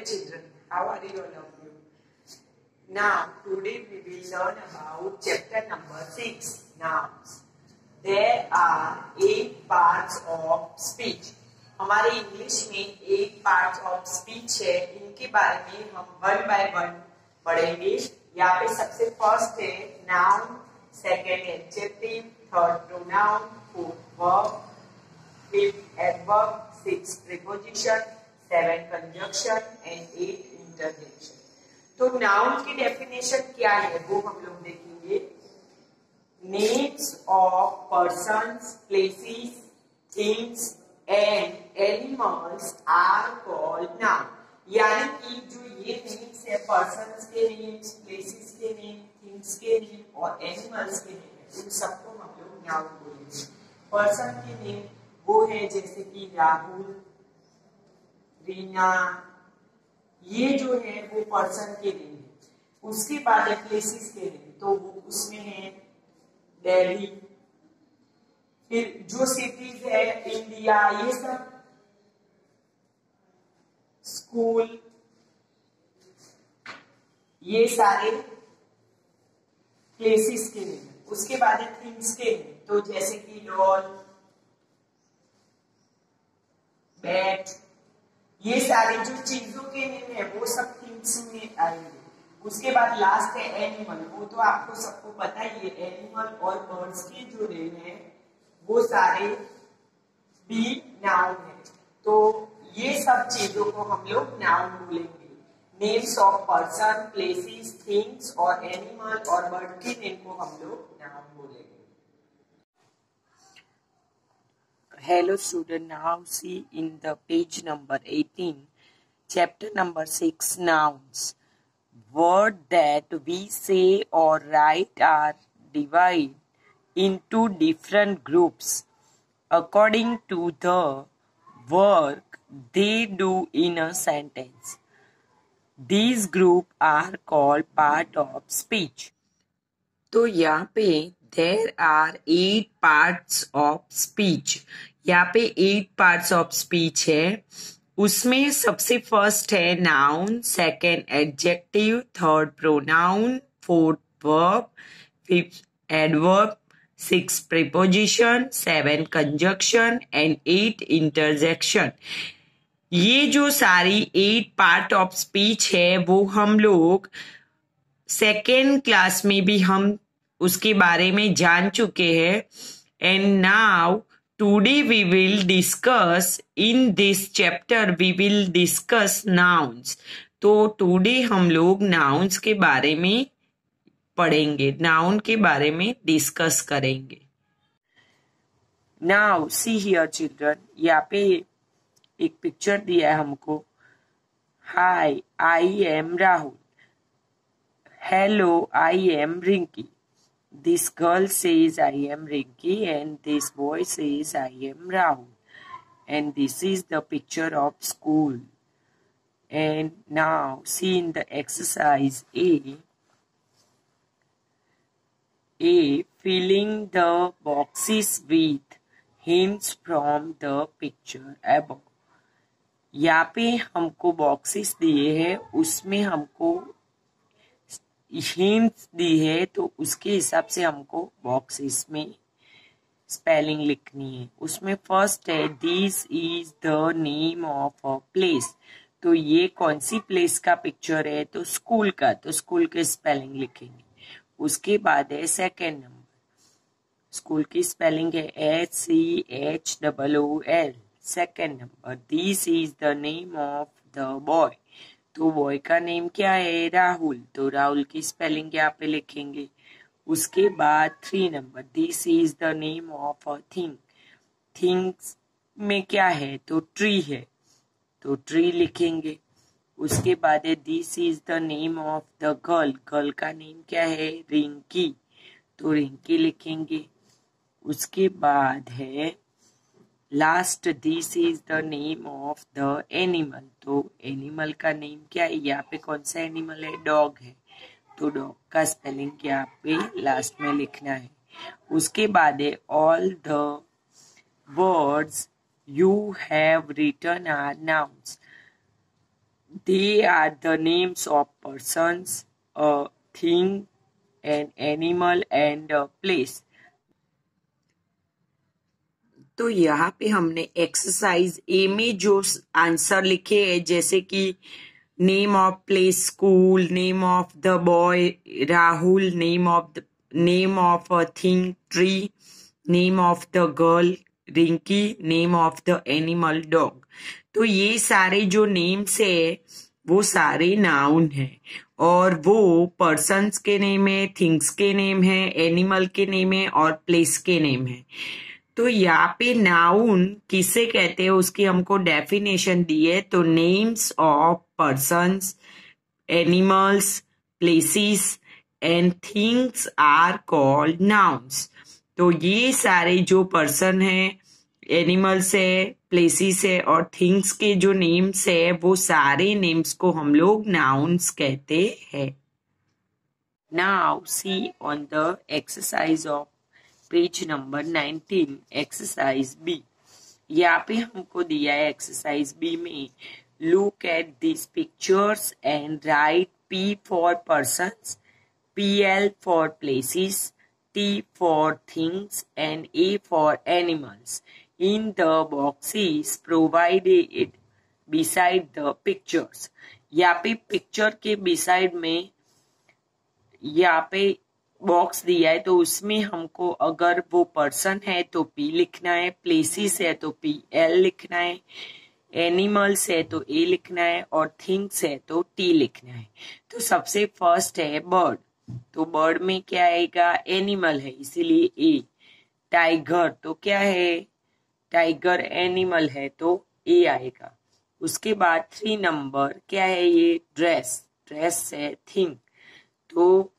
children, how are you all of you? Now, today we will learn about chapter number 6, nouns. There are 8 parts of speech. हमारे English में 8 parts of speech है, इनके बारे में हम one by one पढ़ेंगे। यहाँ पे सबसे फर्स्ट है noun, second adjective, third pronoun, fourth verb, fifth adverb, sixth preposition, 7 conjunction and 8 interjection. तो नाउन की डेफिनेशन क्या है वो हम लोग देखेंगे। Names of persons, places, things and animals are called noun. यानी कि जो ये नेम्स है, पर्सन्स के नेम्स, प्लेसेस के नेम, थिंग्स के नेम और एनिमल्स के नेम, उन सबको हम लोग नाउन बोलेंगे। पर्सन के नेम वो है जैसे कि राहुल, रीना, ये जो है वो पर्सन के नेम है। उसके बाद है प्लेसेस के नेम, तो वो उसमें है दिल्ली, फिर जो सिटीज है इंडिया, ये सब, स्कूल, ये सारे प्लेसेस के नेम। उसके बाद है थिंग्स के नेम, तो जैसे कि डॉल, बैट, ये सारी जो चीजों के नेम है वो सब थिंग्स में आएंगे। उसके बाद लास्ट है एनिमल, वो तो आपको सबको पता ही है। एनिमल और बर्ड्स के जो नेम है वो सारे भी नाउन है। तो ये सब चीजों को हम लोग नाउन बोलेंगे। Names of person, places, things और एनिमल और बर्ड के नेम को हम लोग नाउन बोलेंगे। Hello student, now see in the page number 18, chapter number 6, nouns. Words that we say or write are divided into different groups according to the work they do in a sentence. These groups are called part of speech. तो यहाँ पे there are 8 parts of speech. यहाँ पे 8 parts of speech है। उसमें सबसे first है noun, second adjective, third pronoun, fourth verb, fifth adverb, sixth preposition, 7 conjunction and 8 interjection. ये जो सारी 8 पार्ट ऑफ स्पीच है वो हम लोग सेकेंड क्लास में भी हम उसके बारे में जान चुके हैं। And now today we will discuss in this chapter, we will discuss nouns. तो टुडे हम लोग नाउन्स के बारे में पढ़ेंगे, नाउन के बारे में डिस्कस करेंगे। नाउ सी हियर चिल्ड्रन, यहाँ पे एक पिक्चर दिया है हमको। Hi, I am Rahul. Hello, I am Rinky. This girl says I am Rinky and this boy says I am Rahul. And this is the picture of school. And now see in the exercise A, filling the boxes with hints from the picture above. यहाँ पे हमको boxes दिए हैं, उसमें हमको hints दी है, तो उसके हिसाब से हमको बॉक्सेस में स्पेलिंग लिखनी है। उसमें फर्स्ट है this is the name of a place. तो ये कौन सी प्लेस का पिक्चर है, तो स्कूल का, तो स्कूल के स्पेलिंग लिखेंगे। उसके बाद है सेकेंड नंबर, स्कूल की स्पेलिंग है SCHOOL। Second number, this is the name of the boy. तो बॉय का नेम क्या है, राहुल, तो राहुल की स्पेलिंग यहाँ पे लिखेंगे। उसके बाद 3 number, this is the name of a thing. Things में क्या है, तो ट्री है, तो ट्री लिखेंगे। उसके बाद है this is the name of the girl. Girl का नेम क्या है, रिंकी, तो रिंकी लिखेंगे। उसके बाद है last, this is the name of the animal. तो एनिमल का नेम क्या है, यहाँ पे कौन सा एनिमल है, डॉग है, तो डॉग का स्पेलिंग यहाँ पे लास्ट में लिखना है। उसके बाद है all the words you have written are nouns. They are the names of persons, a thing, an animal and a place. तो यहाँ पे हमने एक्सरसाइज ए में जो आंसर लिखे हैं, जैसे कि name of place school, name of the boy Rahul, name of a thing tree, name of the girl Rinki, name of the animal dog. तो ये सारे जो नेम्स है वो सारे नाउन है, और वो पर्सन्स के नेम है, थिंग्स के नेम है, एनिमल के नेम है और प्लेस के नेम है। तो यहाँ पे नाउन किसे कहते हैं उसकी हमको डेफिनेशन दी है। तो names of persons, animals, places and things are called nouns. तो ये सारे जो पर्सन है, एनिमल्स है, प्लेसेस है और थिंग्स के जो नेम्स है वो सारे नेम्स को हम लोग नाउन्स कहते हैं। Now see on the exercise of page number 19, exercise B. यहाँ पे हमको दिया है एक्सरसाइज बी में, look at this pictures and write P for persons, PL for places, T for things and A for animals in the boxes provided beside the pictures। यहाँ पे picture के beside में यहाँ पे बॉक्स दिया है, तो उसमें हमको अगर वो पर्सन है तो P लिखना है, प्लेसेस है तो PL लिखना है, एनिमल्स है तो A लिखना है और थिंग्स है तो T लिखना है। तो सबसे फर्स्ट है बर्ड, तो बर्ड में क्या आएगा, एनिमल है इसीलिए ए। टाइगर तो क्या है, टाइगर एनिमल है तो ए आएगा। उसके बाद 3 नंबर क्या है, ये ड्रेस, ड्रेस है थिंग तो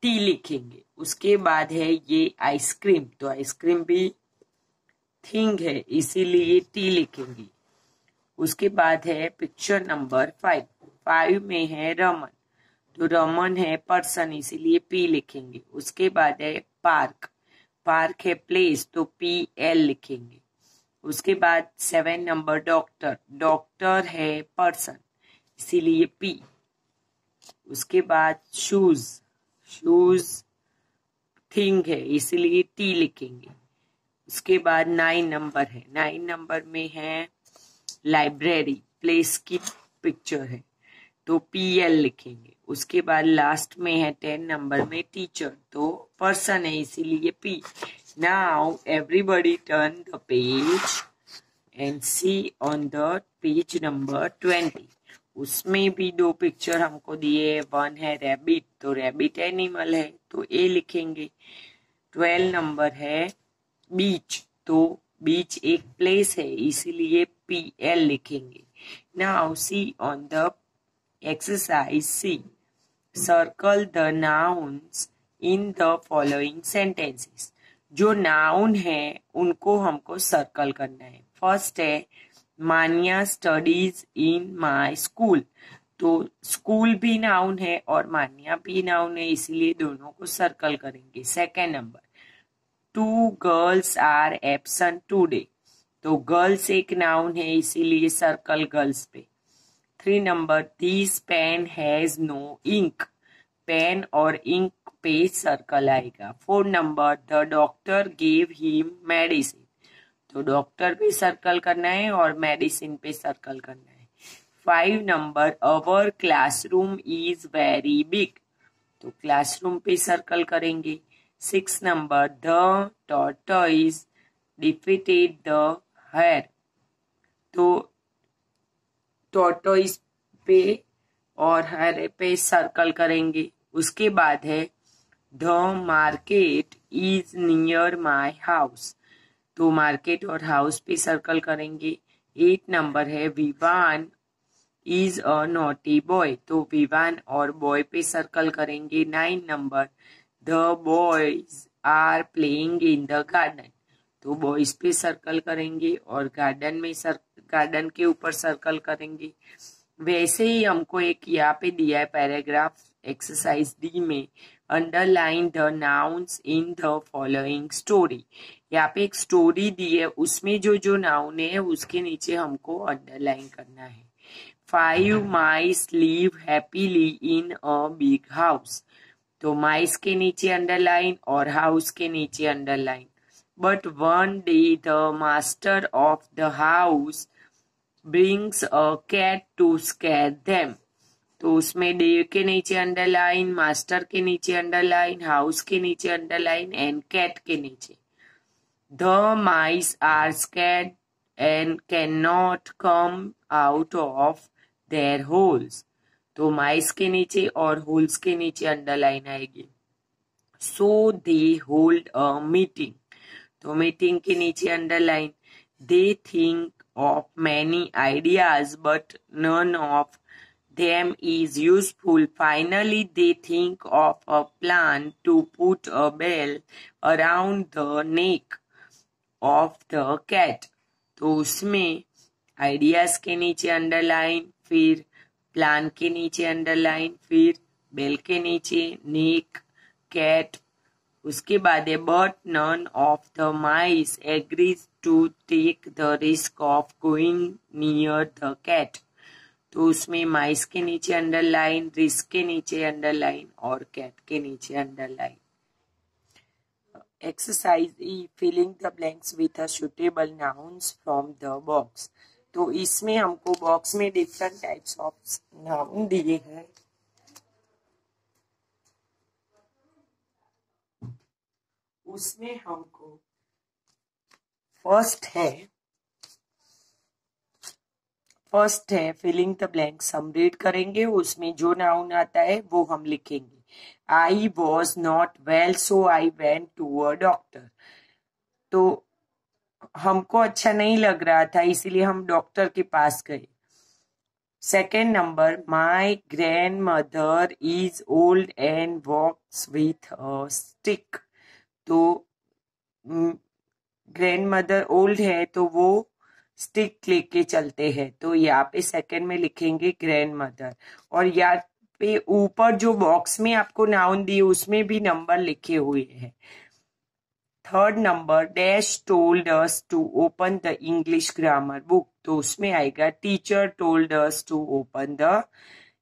टी लिखेंगे। उसके बाद है ये आइसक्रीम, तो आइसक्रीम भी थिंग है इसीलिए टी लिखेंगे। उसके बाद है पिक्चर नंबर 5, 5 में है रमन, तो रमन है पर्सन इसीलिए पी लिखेंगे। उसके बाद है पार्क, पार्क है प्लेस तो PL लिखेंगे। उसके बाद 7 नंबर डॉक्टर, डॉक्टर है पर्सन इसीलिए P। उसके बाद शूज, शूज थिंग है इसीलिए T लिखेंगे। उसके बाद 9 नंबर है, 9 नंबर में है लाइब्रेरी, प्लेस की पिक्चर है तो PL लिखेंगे। उसके बाद लास्ट में है 10 नंबर में टीचर, तो पर्सन है इसीलिए P। Now everybody turn the page and see on the page number 20। उसमें भी 2 पिक्चर हमको दिए, 1 है रैबिट, तो रैबिट एनिमल है तो A लिखेंगे। 12 नंबर है बीच, तो बीच एक प्लेस है इसीलिए PL लिखेंगे। Now see on the exercise C, circle the nouns in the following sentences. जो नाउन है उनको हमको सर्कल करना है। फर्स्ट है मान्या स्टडीज इन माय स्कूल, तो स्कूल भी नाउन है और मान्या भी नाउन है इसीलिए दोनों को सर्कल करेंगे। Second number 2 girls are absent today, तो गर्ल्स एक नाउन है इसीलिए सर्कल गर्ल्स पे। 3 number this pen has no ink, pen और इंक पे सर्कल आएगा। 4 number the doctor gave him medicine, तो डॉक्टर पे सर्कल करना है और मेडिसिन पे सर्कल करना है। 5 number our classroom is very big, तो क्लासरूम पे सर्कल करेंगे। 6 number the tortoise defeated the हare, तो टॉर्टोइज पे और हरे पे सर्कल करेंगे। उसके बाद है the market is near my house, तो मार्केट और हाउस पे सर्कल करेंगे। 8 नंबर है Vivaan is a naughty boy, तो विवान और बॉय पे सर्कल करेंगे। 9 number the boys are playing in the garden, तो बॉयज पे सर्कल करेंगे और गार्डन के ऊपर सर्कल करेंगे। वैसे ही हमको एक यहाँ पे दिया है पैराग्राफ एक्सरसाइज डी में, underline the nouns in the following story. यहाँ पे एक स्टोरी दी है, उसमें जो जो नाउन है उसके नीचे हमको अंडरलाइन करना है। 5 mice live happily in a big house. तो माइस के नीचे अंडरलाइन और हाउस के नीचे underline. But one day the master of the house brings a cat to scare them. तो उसमें डे के नीचे अंडरलाइन, मास्टर के नीचे अंडरलाइन, हाउस के नीचे अंडरलाइन एंड कैट के नीचे. The mice are scared and cannot come out of their holes. तो माइस के नीचे और होल्स के नीचे अंडरलाइन आएगी. So they hold a meeting. तो मीटिंग के नीचे underline. They think of many ideas but none of them is useful. Finally they think of a plan to put a bell around the neck of the cat. तो उसमें ideas के नीचे underline, फिर plan के नीचे underline, फिर bell के नीचे नेक, कैट. उसके बाद है but none of the mice agrees to take the risk of going near the cat. तो उसमें माइस के नीचे अंडरलाइन, रिस्क के नीचे अंडरलाइन और कैट के नीचे underline. Exercise E, filling the blanks with a suitable nouns from the box. तो इसमें हमको बॉक्स में डिफरेंट टाइप्स ऑफ नाउन दिए हैं. उसमें हमको फर्स्ट है फिलिंग द ब्लैंक्स. हम रीड करेंगे, उसमें जो नाउन आता है वो हम लिखेंगे. I was not well, so I went to a doctor. तो हमको अच्छा नहीं लग रहा था इसीलिए हम डॉक्टर के पास गए. Second number, my grandmother is old and walks with a stick. तो ग्रैंडमदर ओल्ड है तो वो स्टिक लेके चलते हैं. तो यहाँ पे सेकेंड में लिखेंगे ग्रैंडमदर. और यहाँ पे ऊपर जो बॉक्स में आपको नाउन दिए उसमें भी नंबर लिखे हुए हैं. Third number, dash told us to open the English grammar book. तो उसमें आएगा teacher told us to open the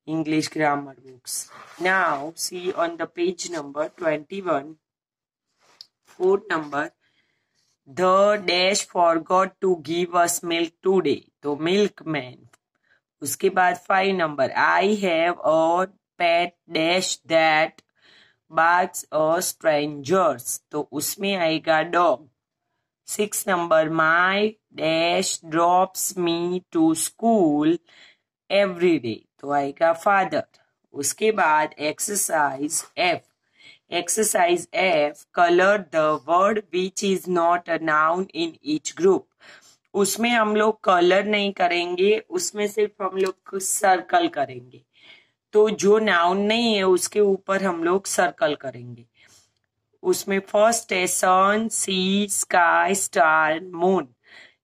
English grammar books. Now see on the page number 21. Fourth number, the dash forgot to give us milk today. तो milkman. उसके बाद 5 number, I have a pet dash that barks a strangers. तो उसमें आएगा dog. 6 number, my dash drops me to school every day. तो आएगा father. उसके बाद exercise F, colour the word which is not a noun in each group. उसमें हम लोग कलर नहीं करेंगे, उसमें सिर्फ हम लोग सर्कल करेंगे. तो जो नाउन नहीं है उसके ऊपर हम लोग सर्कल करेंगे. उसमें फर्स्ट है सन, सी, स्काई, स्टार, मून.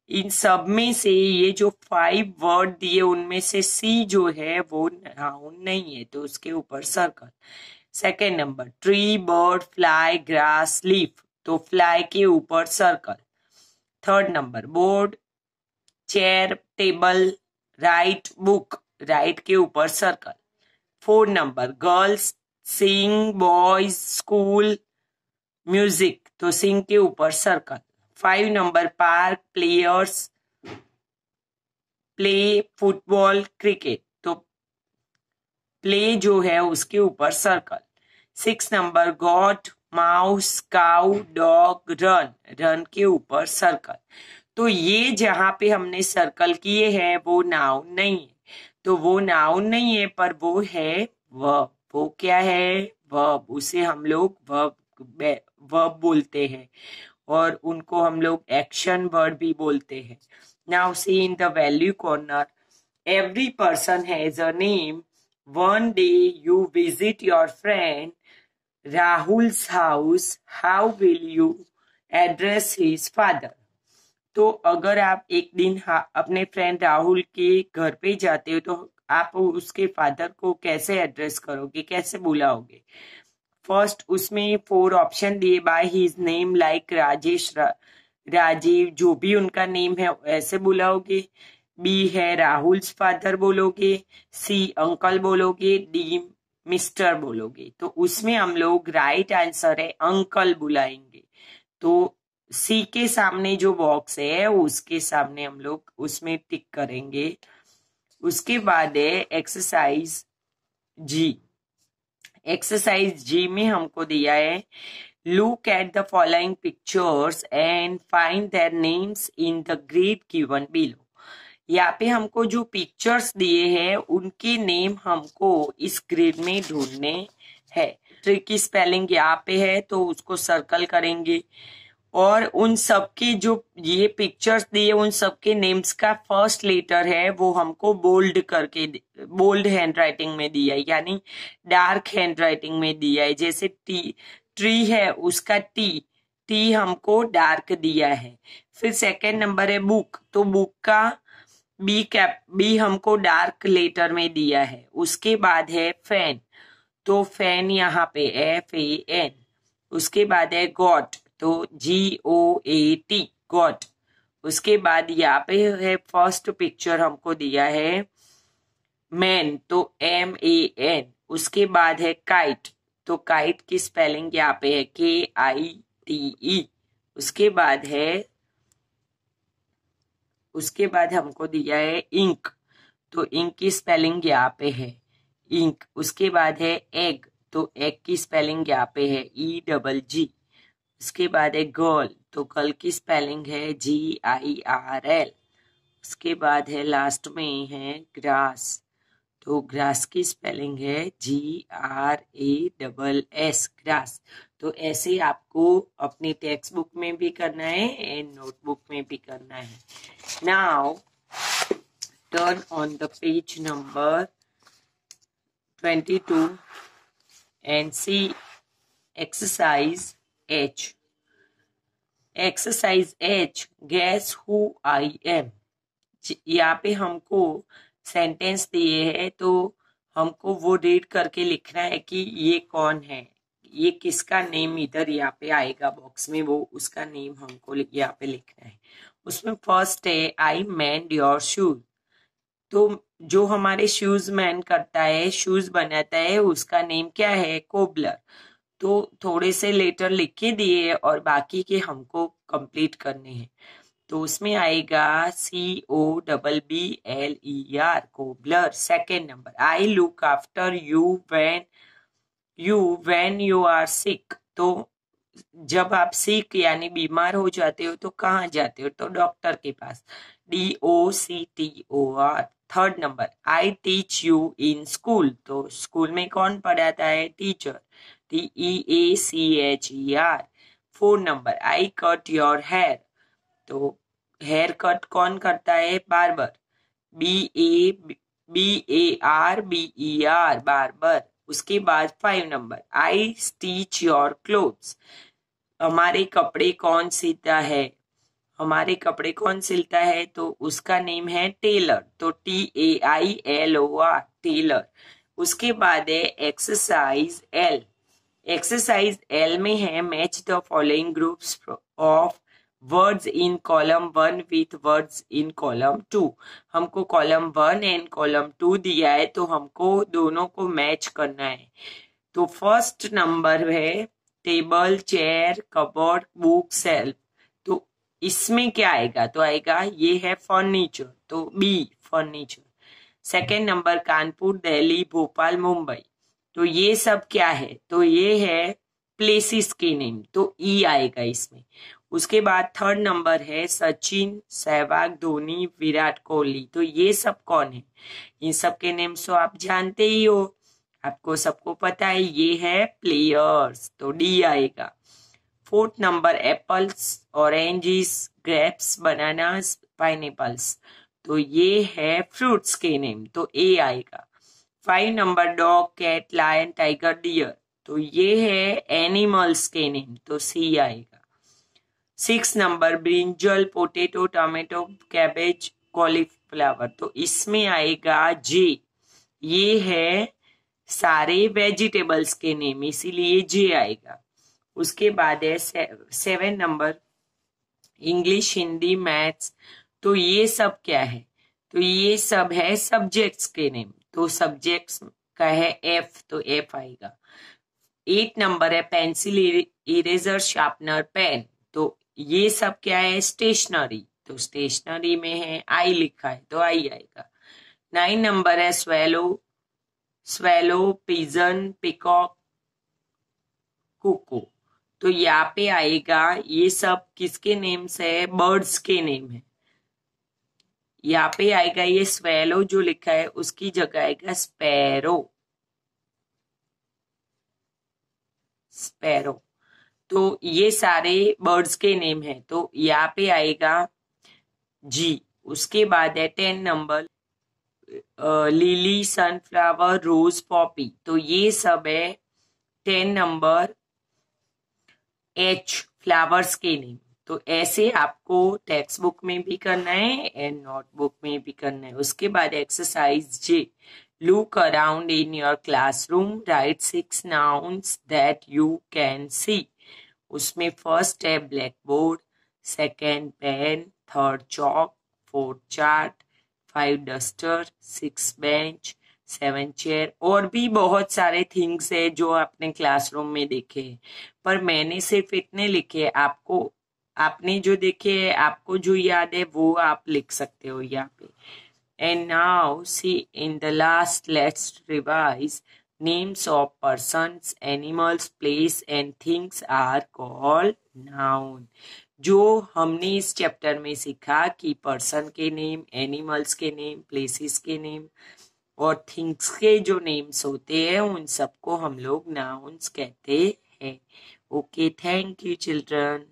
इन सब में से ये जो 5 वर्ड दिए उनमें से सी जो है वो नाउन नहीं है तो उसके ऊपर circle. Second number, tree, bird, fly, grass, leaf. तो फ्लाई के ऊपर circle. Third number, board, chair, table, right, book. Right के ऊपर सर्कल. फोर्थ नंबर, गर्ल्स, सिंग, बॉयज, स्कूल, म्यूजिक. तो सिंग के ऊपर circle. 5 number, park, players, play, football, cricket. तो play जो है उसके ऊपर circle. 6 number, got, mouse, cow, dog, run. Run के ऊपर सर्कल. तो ये जहां पे हमने सर्कल किए हैं वो नाउन नहीं है. तो वो नाउन नहीं है पर वो है वर्ब. वो क्या है? वर्ब. उसे हम लोग वर्ब बोलते हैं और उनको हम लोग एक्शन वर्ड भी बोलते हैं. Now see in the value corner. Every person has a name. One day you visit your friend Rahul's house. How will you address his father. तो अगर आप एक दिन अपने फ्रेंड राहुल के घर पे जाते हो तो आप उसके फादर को कैसे एड्रेस करोगे, कैसे बुलाओगे? फर्स्ट उसमें 4 ऑप्शन दिए. By his name like Rajesh, Rajiv, जो भी उनका नेम है ऐसे बुलाओगे. बी है राहुल्स फादर बोलोगे, सी अंकल बोलोगे, डी मिस्टर बोलोगे। तो उसमें हम लोग राइट आंसर है अंकल बुलाएंगे। तो सी के सामने जो बॉक्स है उसके सामने हम लोग उसमें टिक करेंगे। उसके बाद है एक्सरसाइज जी। एक्सरसाइज जी में हमको दिया है look at the following pictures and find their names in the grid given below. यहाँ पे हमको जो पिक्चर्स दिए हैं उनके नेम हमको इस ग्रिड में ढूंढने हैं। ट्री की स्पेलिंग यहाँ पे है तो उसको सर्कल करेंगे और उन सबके जो ये पिक्चर्स दिए उन सबके नेम्स का फर्स्ट लेटर है वो हमको बोल्ड करके बोल्ड हैंड राइटिंग में दिया है, यानी डार्क हैंड राइटिंग में दिया है। जैसे ट्री है उसका टी हमको डार्क दिया है। फिर सेकंड नंबर है बुक, तो बुक का बी हमको डार्क लेटर में दिया है। उसके बाद है फैन, तो फैन यहाँ पे FAN। उसके बाद है गॉट, तो GOAT गॉट। उसके बाद यहाँ पे है फर्स्ट पिक्चर हमको दिया है मैन, तो MAN। उसके बाद है काइट, तो काइट की स्पेलिंग यहाँ पे है KITE। उसके बाद हमको दिया है इंक, तो इंक की स्पेलिंग यहाँ पे है इंक। उसके बाद है एग, तो एग की स्पेलिंग यहाँ पे है EGG। उसके बाद है गर्ल, तो गर्ल की स्पेलिंग है GIRL। उसके बाद है लास्ट में है ग्रास, तो ग्रास की स्पेलिंग है GRASS ग्रास। तो ऐसे आपको अपनी टेक्स्ट बुक में भी करना है एंड नोटबुक में भी करना है। Now turn on the page number 22 and see exercise H. Exercise H, guess who I am। यहाँ पे हमको सेंटेंस दिए हैं तो हमको वो रीड करके लिखना है कि ये कौन है, ये किसका नेम इधर यहाँ पे आएगा बॉक्स में, वो उसका नेम हमको यहाँ पे लिखना है। उसमें फर्स्ट है आई मेंड योर शूज, तो जो हमारे शूज मैन करता है, शूज बनाता है, उसका नेम क्या है कोबलर। तो थोड़े से लेटर लिख के दिए और बाकी के हमको कंप्लीट करने हैं। तो उसमें आएगा COBBLER cobbler. Second number I look after you when you are sick, तो जब आप सिक यानी बीमार हो जाते हो तो कहाँ जाते हो, तो डॉक्टर के पास, DOCTOR। Third number I teach you in school, तो स्कूल में कौन पढ़ाता है, teacher, TEACHER। Fourth number I cut your hair, तो हेयर कट कौन करता है, बार्बर, BARBER बार्बर। उसके बाद 5 number I stitch your clothes, हमारे कपड़े कौन सिलता है, तो उसका नेम है टेलर, तो TAILOR टेलर। उसके बाद है एक्सरसाइज L। एक्सरसाइज L में है match the following groups of words in column 1 with words in column 2। हमको कॉलम 1 एंड कॉलम 2 दिया है तो हमको दोनों को मैच करना है। तो फर्स्ट नंबर है table, chair, cupboard, book, self. तो इसमें क्या आएगा, तो आएगा ये है फर्नीचर, तो B furniture. Second number Kanpur, Delhi, Bhopal, Mumbai, तो ये सब क्या है, तो ये है प्लेसेस के नेम, तो E आएगा इसमें। उसके बाद थर्ड नंबर है सचिन, सहवाग, धोनी, विराट कोहली, तो ये सब कौन है, इन सब के नेम तो आप जानते ही हो, आपको सबको पता है, ये है प्लेयर्स, तो D आएगा। Fourth number apples, oranges, grapes, bananas, pineapples, तो ये है फ्रूट्स के नेम, तो A आएगा। 5 number dog, cat, lion, tiger, deer, तो ये है एनिमल्स के नेम, तो C आएगा। 6 number brinjal, potato, tomato, cabbage, cauliflower, तो इसमें आएगा J, ये है सारे वेजिटेबल्स के नेम, इसीलिए J आएगा। उसके बाद है 7 नंबर इंग्लिश, हिंदी, मैथ्स, तो ये सब क्या है, तो ये सब है सब्जेक्ट्स के नेम, तो सब्जेक्ट्स का है एफ, तो एफ आएगा। 8 नंबर है पेंसिल, इरेजर, शार्पनर, पेन, तो ये सब क्या है स्टेशनरी, तो स्टेशनरी में है आई लिखा है तो आई आएगा। 9 नंबर है swallow, swallow, pigeon, peacock, cuckoo, तो यहाँ पे आएगा ये सब किसके नेम्स है, बर्ड्स के नेम है। यहाँ पे आएगा ये स्वेलो जो लिखा है उसकी जगह आएगा स्पैरो, स्पैरो, तो ये सारे बर्ड्स के नेम है, तो यहाँ पे आएगा जी। उसके बाद है 10 नंबर लिली, सनफ्लावर, रोज, पॉपी, तो ये सब है 10 नंबर एच फ्लावर्स के नेम। तो ऐसे आपको टेक्स्ट बुक में भी करना है एंड नोटबुक में भी करना है। उसके बाद exercise J, look around in your classroom, write 6 nouns that you can see. उसमें फर्स्ट है blackboard, second pen, third chalk, fourth chart, 5 duster, 6 bench, 7 chair, और भी बहुत सारे थिंग्स है जो आपने क्लासरूम में देखे हैं, पर मैंने सिर्फ इतने लिखे। आपको आपने जो देखे है, आपको जो याद है वो आप लिख सकते हो यहाँ पे। And now see in the last let's revise, names of persons, animals, place and things are called noun. जो हमने इस चैप्टर में सीखा कि पर्सन के नेम, एनिमल्स के नेम, प्लेसेस के नेम और थिंग्स के जो नेम्स होते हैं उन सबको हम लोग नाउन्स कहते हैं। Okay, thank you children.